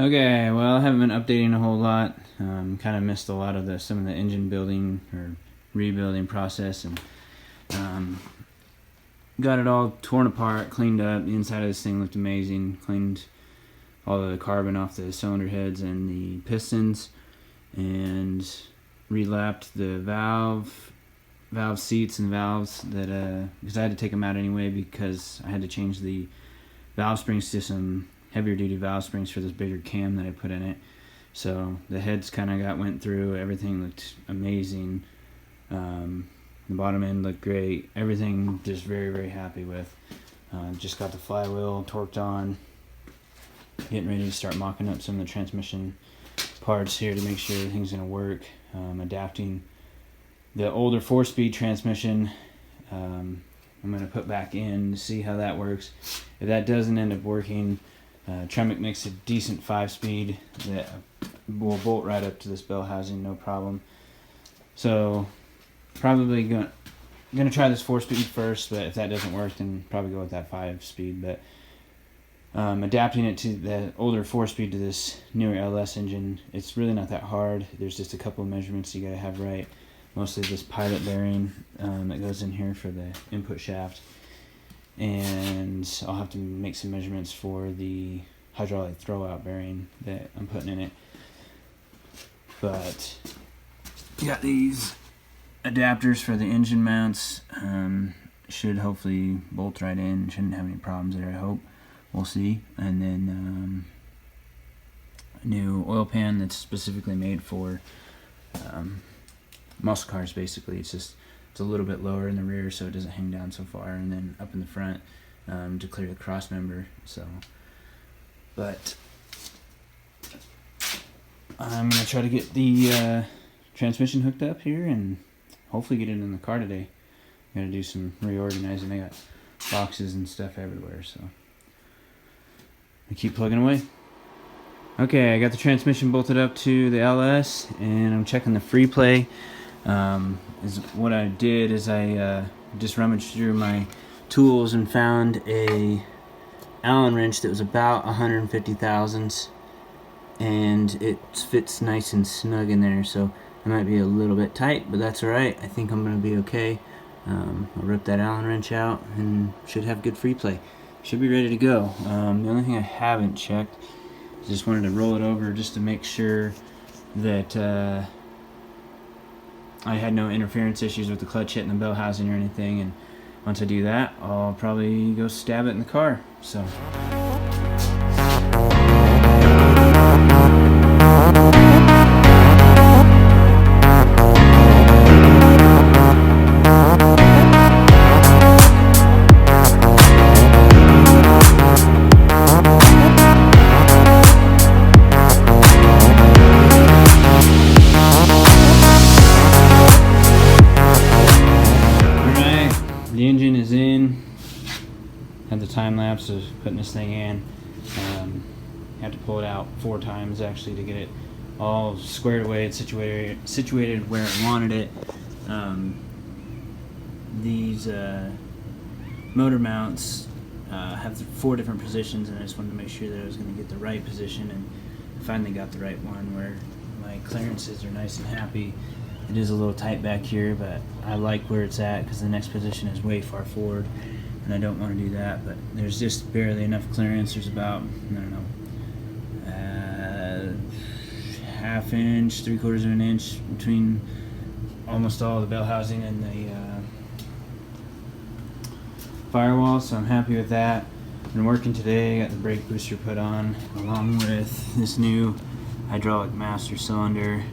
Okay, well, I haven't been updating a whole lot. Kind of missed a lot of some of the engine building or rebuilding process, and got it all torn apart, cleaned up. The inside of this thing looked amazing. Cleaned all the carbon off the cylinder heads and the pistons, and relapped the valve seats and valves that because I had to take them out anyway because I had to change the valve springs to some heavier duty valve springs for this bigger cam that I put in it. So the heads kind of went through. Everything looked amazing. The bottom end looked great. Everything just very, very happy with. Just got the flywheel torqued on. Getting ready to start mocking up some of the transmission parts here to make sure everything's going to work. Adapting the older 4-speed transmission. I'm going to put back in to see how that works. If that doesn't end up working, Tremec makes a decent 5-speed that will bolt right up to this bell housing, no problem. So probably gonna try this 4-speed first, but if that doesn't work, then probably go with that 5-speed. But adapting it to the older 4-speed to this newer LS engine, it's really not that hard. There's just a couple of measurements you gotta have right. Mostly this pilot bearing that goes in here for the input shaft. And I'll have to make some measurements for the hydraulic throwout bearing that I'm putting in it. But got these adapters for the engine mounts. Should hopefully bolt right in. Shouldn't have any problems there, I hope. We'll see. And then a new oil pan that's specifically made for muscle cars. Basically, it's a little bit lower in the rear so it doesn't hang down so far, and then up in the front to clear the cross member. So, but I'm gonna try to get the transmission hooked up here and hopefully get it in the car today. Gotta do some reorganizing. I got boxes and stuff everywhere, so I keep plugging away. Okay, I got the transmission bolted up to the LS, and I'm checking the free play. What I did is I just rummaged through my tools and found a Allen wrench that was about 150 thousandths, and it fits nice and snug in there. So it might be a little bit tight, but that's alright. I think I'm gonna be okay. I'll rip that Allen wrench out and should have good free play. Should be ready to go. The only thing I haven't checked is just wanted to roll it over just to make sure that I had no interference issues with the clutch hitting the bell housing or anything, and once I do that, I'll probably go stab it in the car. So. The engine is in. Had the time lapse of putting this thing in. Had to pull it out 4 times actually to get it all squared away and situated where I wanted it. These motor mounts have 4 different positions, and I just wanted to make sure that I was going to get the right position, and I finally got the right one where my clearances are nice and happy. It is a little tight back here, but I like where it's at because the next position is way far forward, and I don't want to do that. But there's just barely enough clearance. There's about, I don't know, ½ inch, 3/4 of an inch between almost all the bell housing and the firewall, so I'm happy with that. Been working today, got the brake booster put on along with this new hydraulic master cylinder.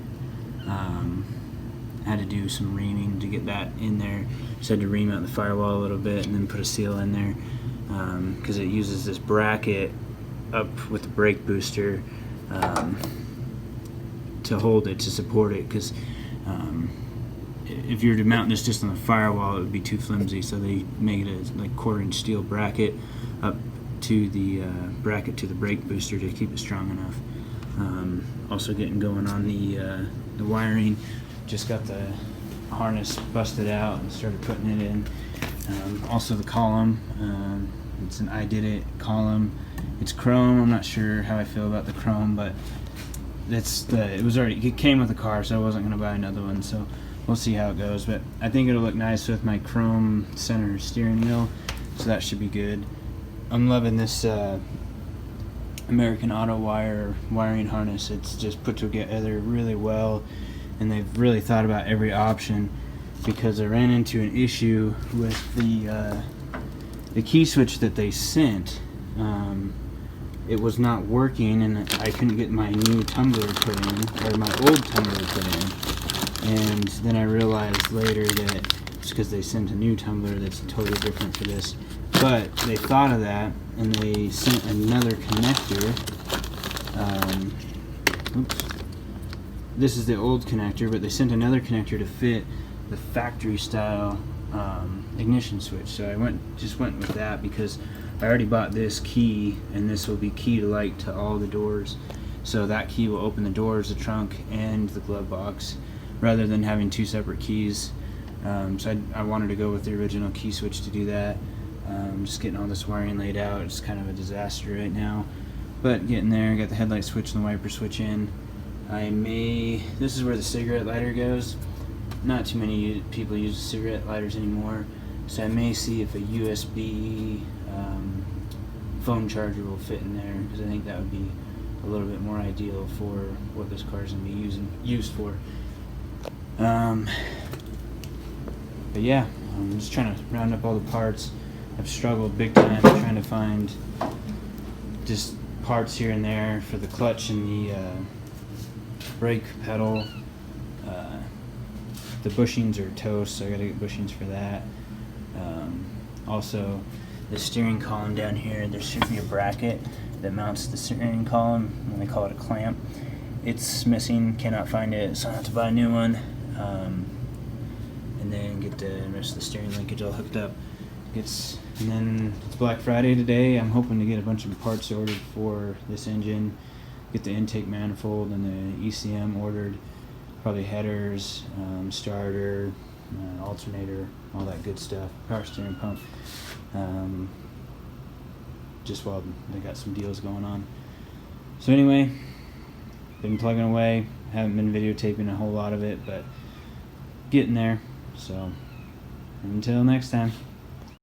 Had to do some reaming to get that in there. Just had to ream out the firewall a little bit and then put a seal in there because it uses this bracket up with the brake booster to hold it, to support it, because if you were to mount this just on the firewall, it would be too flimsy, so they make it a like 1/4 inch steel bracket up to the bracket to the brake booster to keep it strong enough. Also getting going on the wiring. Just got the harness busted out and started putting it in. Also the column, it's an I Did It column, It's chrome. I'm not sure how I feel about the chrome, but it came with the car, so I wasn't gonna buy another one. So we'll see how it goes. But I think it'll look nice with my chrome center steering wheel, so that should be good. I'm loving this American Auto wiring harness. It's just put together really well, and they've really thought about every option, because I ran into an issue with the key switch that they sent. It was not working, and I couldn't get my new tumbler put in, or my old tumbler put in. And then I realized later that it's because they sent a new tumbler that's totally different for this. But they thought of that, and they sent another connector. This is the old connector, but they sent another connector to fit the factory style ignition switch. So I just went with that, because I already bought this key, and this will be key to light to all the doors. So that key will open the doors, the trunk, and the glove box, rather than having two separate keys. So I wanted to go with the original key switch to do that. Just getting all this wiring laid out. It's kind of a disaster right now, but getting there. Got the headlight switch and the wiper switch in. This is where the cigarette lighter goes. Not too many people use cigarette lighters anymore, so I may see if a USB phone charger will fit in there, because I think that would be a little bit more ideal for what this car is going to be used for. But yeah, I'm just trying to round up all the parts. I've struggled big time trying to find just parts here and there for the clutch and the brake pedal. The bushings are toast, so I gotta get bushings for that. Also, the steering column down here, there should be a bracket that mounts the steering column, and they call it a clamp. It's missing, cannot find it, so I have to buy a new one. And then get the rest of the steering linkage all hooked up. And then it's Black Friday today. I'm hoping to get a bunch of parts ordered for this engine, get the intake manifold and the ECM ordered, probably headers, starter, alternator, all that good stuff, power steering pump, just while they got some deals going on. So anyway, been plugging away, haven't been videotaping a whole lot of it, but getting there. So until next time.